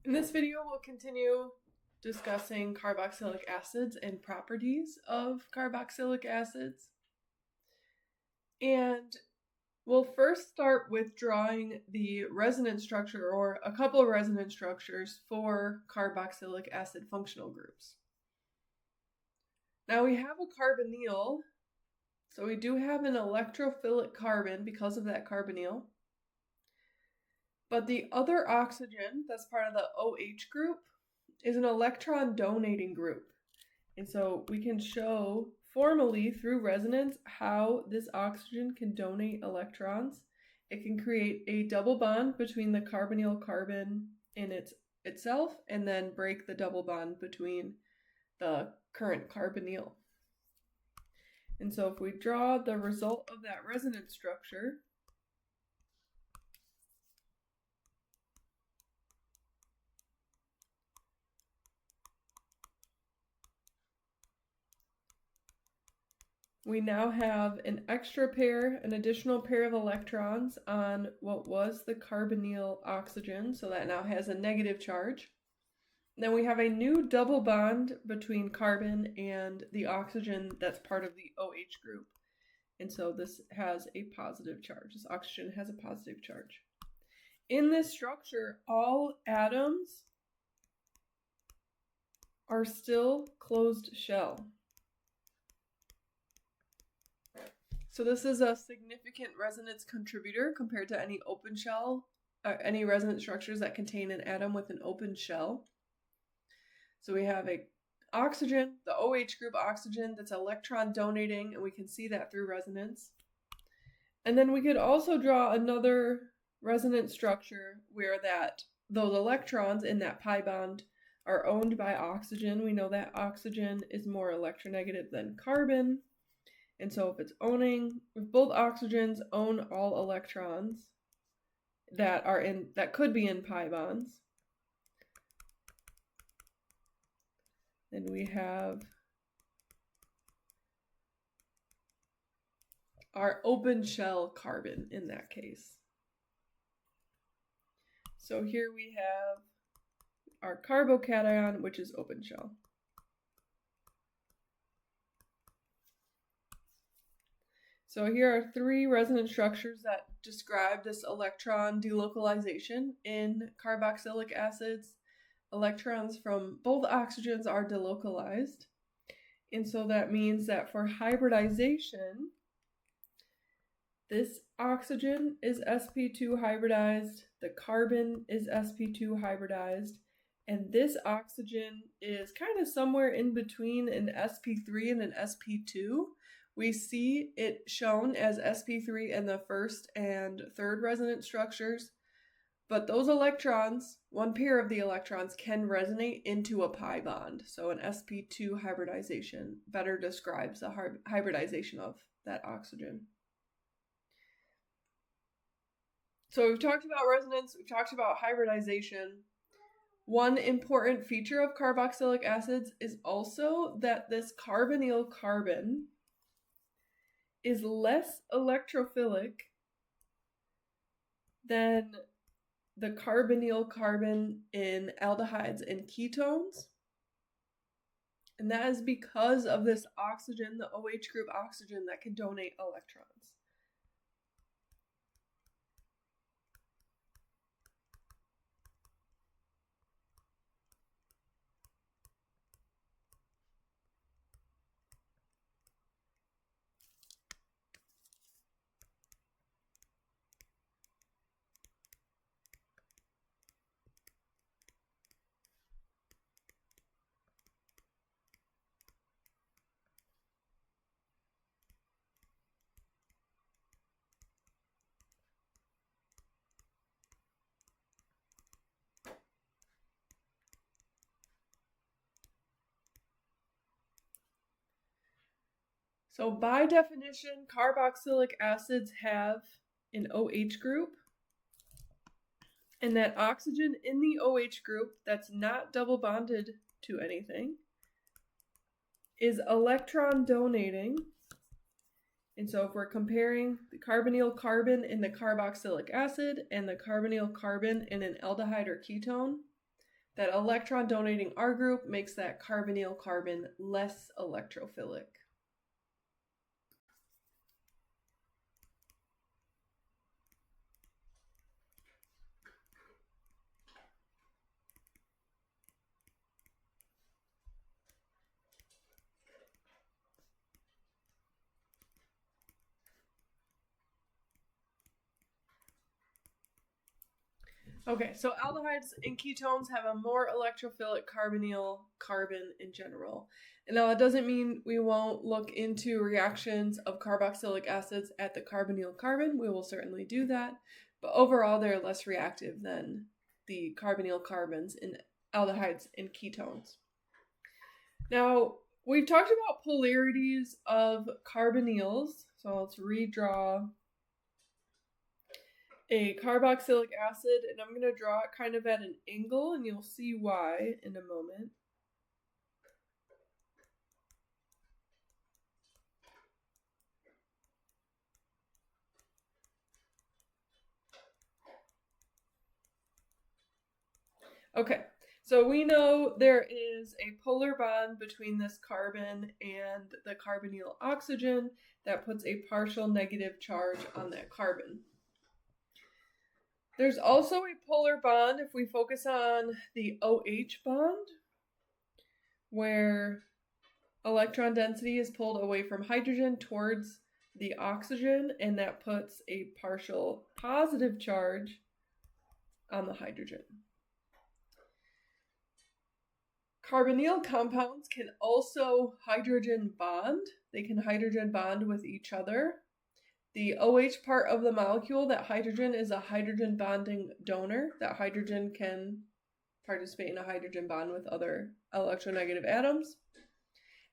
In this video, we'll continue discussing carboxylic acids and properties of carboxylic acids. And we'll first start with drawing the resonance structure, or a couple of resonance structures for carboxylic acid functional groups. Now we have a carbonyl, so we do have an electrophilic carbon because of that carbonyl. But the other oxygen that's part of the OH group is an electron donating group. And so we can show formally through resonance how this oxygen can donate electrons. It can create a double bond between the carbonyl carbon in itself and then break the double bond between the current carbonyl. And so if we draw the result of that resonance structure, we now have an additional pair of electrons on what was the carbonyl oxygen, so that now has a negative charge. Then we have a new double bond between carbon and the oxygen that's part of the OH group. And so this has a positive charge. This oxygen has a positive charge. In this structure, all atoms are still closed shell. So this is a significant resonance contributor compared to any open shell, any resonance structures that contain an atom with an open shell. So we have a oxygen, the OH group oxygen, that's electron donating, and we can see that through resonance. And then we could also draw another resonance structure where those electrons in that pi bond are owned by oxygen. We know that oxygen is more electronegative than carbon. And so if both oxygens own all electrons that could be in pi bonds, then we have our open shell carbon in that case. So here we have our carbocation, which is open shell. So here are three resonance structures that describe this electron delocalization in carboxylic acids. Electrons from both oxygens are delocalized. And so that means that for hybridization, this oxygen is sp2 hybridized, the carbon is sp2 hybridized, and this oxygen is kind of somewhere in between an sp3 and an sp2. We see it shown as sp3 in the first and third resonance structures, but those electrons, one pair of the electrons, can resonate into a pi bond. So an sp2 hybridization better describes the hybridization of that oxygen. So we've talked about resonance, we've talked about hybridization. One important feature of carboxylic acids is also that this carbonyl carbon is less electrophilic than the carbonyl carbon in aldehydes and ketones. And that is because of this oxygen, the OH group oxygen, that can donate electrons. So by definition, carboxylic acids have an OH group, and that oxygen in the OH group that's not double bonded to anything is electron donating. And so if we're comparing the carbonyl carbon in the carboxylic acid and the carbonyl carbon in an aldehyde or ketone, That electron donating R group makes that carbonyl carbon less electrophilic. Okay, so aldehydes and ketones have a more electrophilic carbonyl carbon in general. And now that doesn't mean we won't look into reactions of carboxylic acids at the carbonyl carbon. We will certainly do that. But overall, they're less reactive than the carbonyl carbons in aldehydes and ketones. Now, we've talked about polarities of carbonyls. So let's redraw a carboxylic acid, and I'm going to draw it kind of at an angle, and you'll see why in a moment. Okay, so we know there is a polar bond between this carbon and the carbonyl oxygen that puts a partial negative charge on that carbon. There's also a polar bond if we focus on the OH bond, where electron density is pulled away from hydrogen towards the oxygen, and that puts a partial positive charge on the hydrogen. Carbonyl compounds can also hydrogen bond. They can hydrogen bond with each other. The OH part of the molecule, that hydrogen is a hydrogen bonding donor. That hydrogen can participate in a hydrogen bond with other electronegative atoms.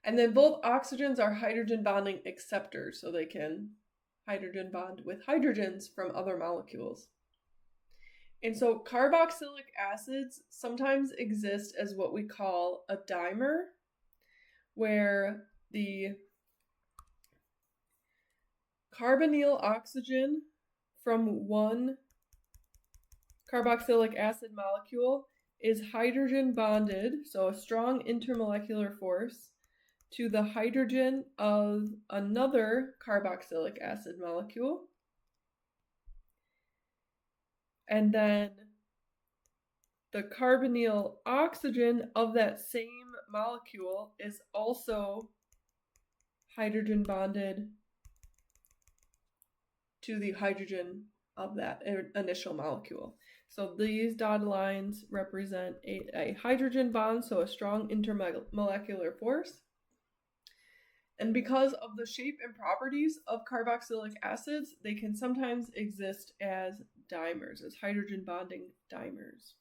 And then both oxygens are hydrogen bonding acceptors, so they can hydrogen bond with hydrogens from other molecules. And so carboxylic acids sometimes exist as what we call a dimer, where the carbonyl oxygen from one carboxylic acid molecule is hydrogen bonded, so a strong intermolecular force, to the hydrogen of another carboxylic acid molecule. And then the carbonyl oxygen of that same molecule is also hydrogen bonded to the hydrogen of that initial molecule. So these dotted lines represent a hydrogen bond, so a strong intermolecular force. And because of the shape and properties of carboxylic acids, they can sometimes exist as dimers, as hydrogen bonding dimers.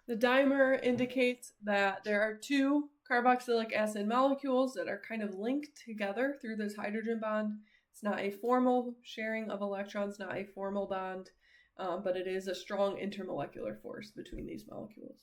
The dimer indicates that there are two carboxylic acid molecules that are kind of linked together through this hydrogen bond. It's not a formal sharing of electrons, not a formal bond, but it is a strong intermolecular force between these molecules.